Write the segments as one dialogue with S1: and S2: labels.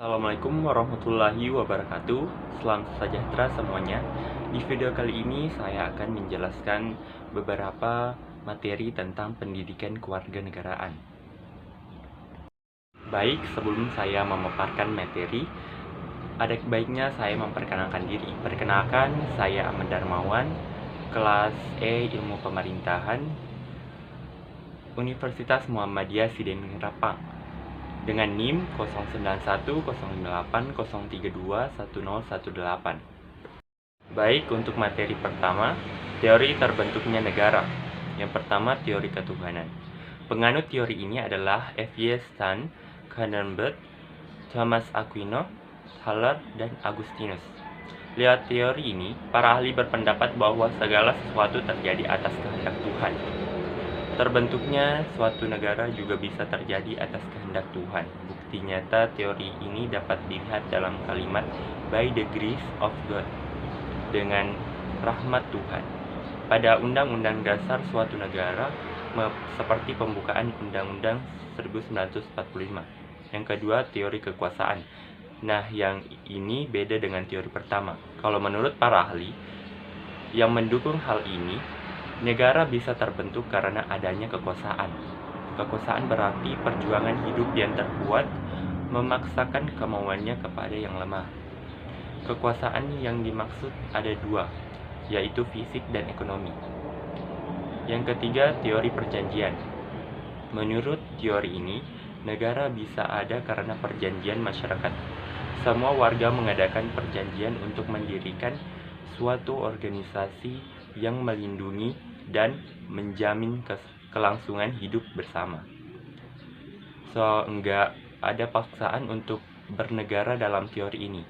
S1: Assalamualaikum warahmatullahi wabarakatuh. Salam sejahtera semuanya. Di video kali ini saya akan menjelaskan beberapa materi tentang pendidikan kewarganegaraan. Baik, sebelum saya memaparkan materi, ada baiknya saya memperkenalkan diri. Perkenalkan, saya Ahmad Darmawan, kelas E Ilmu Pemerintahan, Universitas Muhammadiyah Sideneng Rapang, dengan NIM 09105803210118. Baik, untuk materi pertama, teori terbentuknya negara. Yang pertama, teori ketuhanan. Penganut teori ini adalah F.Y. Stan, Kahnemann, Thomas Aquino, Haller, dan Augustinus. Lewat teori ini, para ahli berpendapat bahwa segala sesuatu terjadi atas kehendak Tuhan. Terbentuknya suatu negara juga bisa terjadi atas kehendak Tuhan. Bukti nyata teori ini dapat dilihat dalam kalimat by the grace of God, dengan rahmat Tuhan, pada Undang-Undang Dasar suatu negara, seperti pembukaan Undang-Undang 1945. Yang kedua, teori kekuasaan. Nah, yang ini beda dengan teori pertama. Kalau menurut para ahli yang mendukung hal ini, negara bisa terbentuk karena adanya kekuasaan. Kekuasaan berarti perjuangan hidup yang terkuat memaksakan kemauannya kepada yang lemah. Kekuasaan yang dimaksud ada dua, yaitu fisik dan ekonomi. Yang ketiga, teori perjanjian. Menurut teori ini, negara bisa ada karena perjanjian masyarakat. Semua warga mengadakan perjanjian untuk mendirikan suatu organisasi yang melindungi dan menjamin kelangsungan hidup bersama. Enggak ada paksaan untuk bernegara dalam teori ini.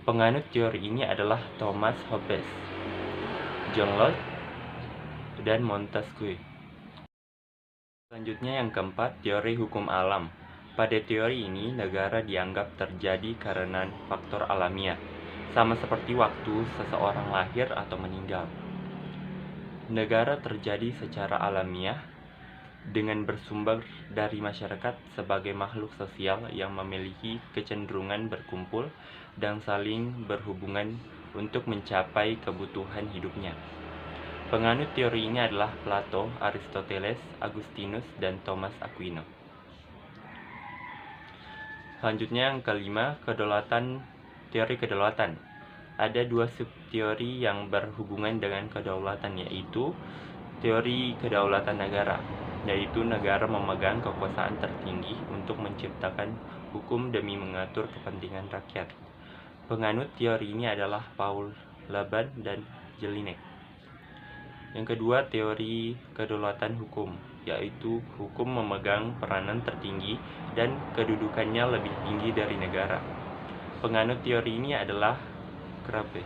S1: Penganut teori ini adalah Thomas Hobbes, John Locke, dan Montesquieu. Selanjutnya yang keempat, teori hukum alam. Pada teori ini, negara dianggap terjadi karena faktor alamiah, sama seperti waktu seseorang lahir atau meninggal. Negara terjadi secara alamiah dengan bersumber dari masyarakat sebagai makhluk sosial yang memiliki kecenderungan berkumpul dan saling berhubungan untuk mencapai kebutuhan hidupnya. Penganut teori ini adalah Plato, Aristoteles, Augustinus, dan Thomas Aquino. Selanjutnya yang kelima, teori kedaulatan. Ada dua subteori yang berhubungan dengan kedaulatan, yaitu teori kedaulatan negara, yaitu negara memegang kekuasaan tertinggi untuk menciptakan hukum demi mengatur kepentingan rakyat. Penganut teori ini adalah Paul Laban dan Jelinek. Yang kedua, teori kedaulatan hukum, yaitu hukum memegang peranan tertinggi dan kedudukannya lebih tinggi dari negara. Penganut teori ini adalah Krabbe.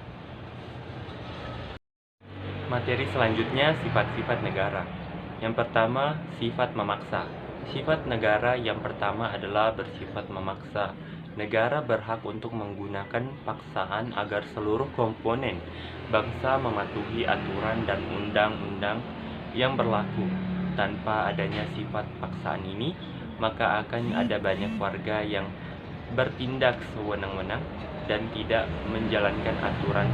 S1: Materi selanjutnya, sifat-sifat negara. Yang pertama, sifat memaksa. Sifat negara yang pertama adalah bersifat memaksa. Negara berhak untuk menggunakan paksaan agar seluruh komponen bangsa mematuhi aturan dan undang-undang yang berlaku. Tanpa adanya sifat paksaan ini, maka akan ada banyak warga yang bertindak sewenang-wenang dan tidak menjalankan aturan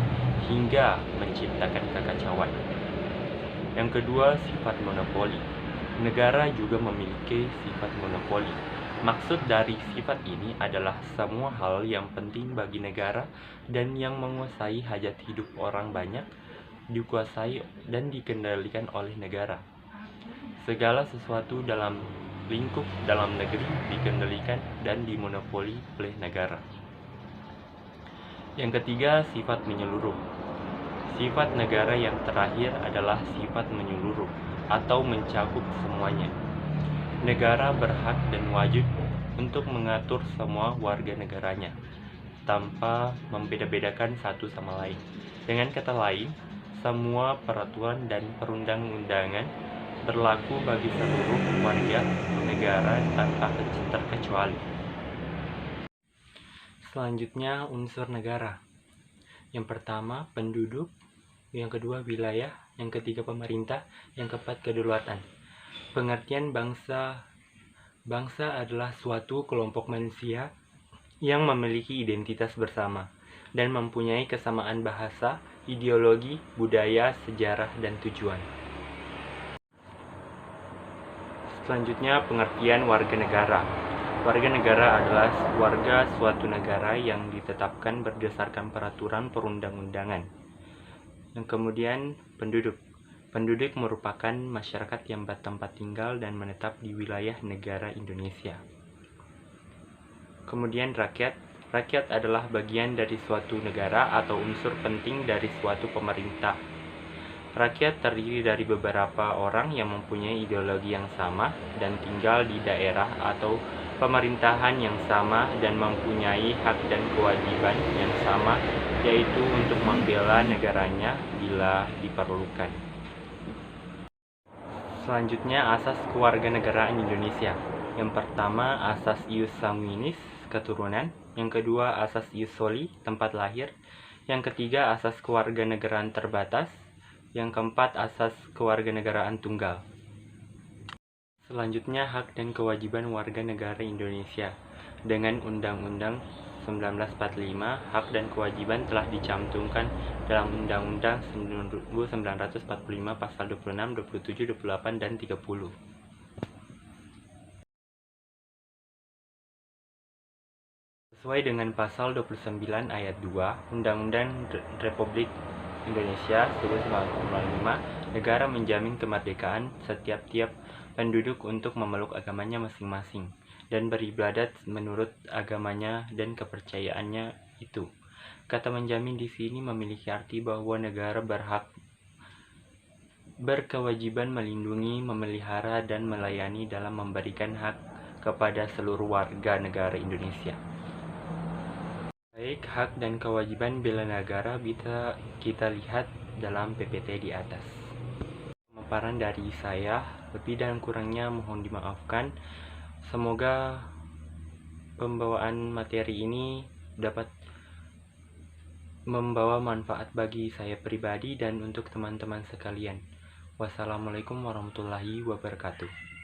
S1: hingga menciptakan kekacauan. Yang kedua, sifat monopoli. Negara juga memiliki sifat monopoli. Maksud dari sifat ini adalah semua hal yang penting bagi negara dan yang menguasai hajat hidup orang banyak dikuasai dan dikendalikan oleh negara. Segala sesuatu dalam lingkup dalam negeri dikendalikan dan dimonopoli oleh negara. Yang ketiga, sifat menyeluruh. Sifat negara yang terakhir adalah sifat menyeluruh atau mencakup semuanya. Negara berhak dan wajib untuk mengatur semua warga negaranya tanpa membeda-bedakan satu sama lain. Dengan kata lain, semua peraturan dan perundang-undangan berlaku bagi seluruh warga negara tanpa terkecuali. Selanjutnya, unsur negara. Yang pertama, penduduk. Yang kedua, wilayah. Yang ketiga, pemerintah. Yang keempat, kedaulatan. Pengertian bangsa adalah suatu kelompok manusia yang memiliki identitas bersama dan mempunyai kesamaan bahasa, ideologi, budaya, sejarah, dan tujuan. Selanjutnya, pengertian warga negara. Warga negara adalah warga suatu negara yang ditetapkan berdasarkan peraturan perundang-undangan. Yang kemudian, penduduk. Penduduk merupakan masyarakat yang bertempat tinggal dan menetap di wilayah negara Indonesia. Kemudian rakyat. Rakyat adalah bagian dari suatu negara atau unsur penting dari suatu pemerintah. Rakyat terdiri dari beberapa orang yang mempunyai ideologi yang sama dan tinggal di daerah atau pemerintahan yang sama dan mempunyai hak dan kewajiban yang sama, yaitu untuk membela negaranya bila diperlukan. Selanjutnya, asas kewarganegaraan Indonesia. Yang pertama, asas ius sanguinis, keturunan. Yang kedua, asas ius soli, tempat lahir. Yang ketiga, asas kewarganegaraan terbatas. Yang keempat, asas kewarganegaraan tunggal. Selanjutnya, hak dan kewajiban warga negara Indonesia. Dengan Undang-Undang 1945, hak dan kewajiban telah dicantumkan dalam Undang-Undang 1945 pasal 26, 27, 28, dan 30. Sesuai dengan pasal 29 ayat 2 Undang-Undang Republik Indonesia 1945, negara menjamin kemerdekaan setiap penduduk untuk memeluk agamanya masing-masing dan beribadat menurut agamanya dan kepercayaannya itu. Kata menjamin di sini memiliki arti bahwa negara berkewajiban melindungi, memelihara, dan melayani dalam memberikan hak kepada seluruh warga negara Indonesia. Baik, hak dan kewajiban bela negara bisa kita lihat dalam PPT di atas. Pemaparan dari saya, lebih dan kurangnya mohon dimaafkan. Semoga pembawaan materi ini dapat membawa manfaat bagi saya pribadi dan untuk teman-teman sekalian. Wassalamualaikum warahmatullahi wabarakatuh.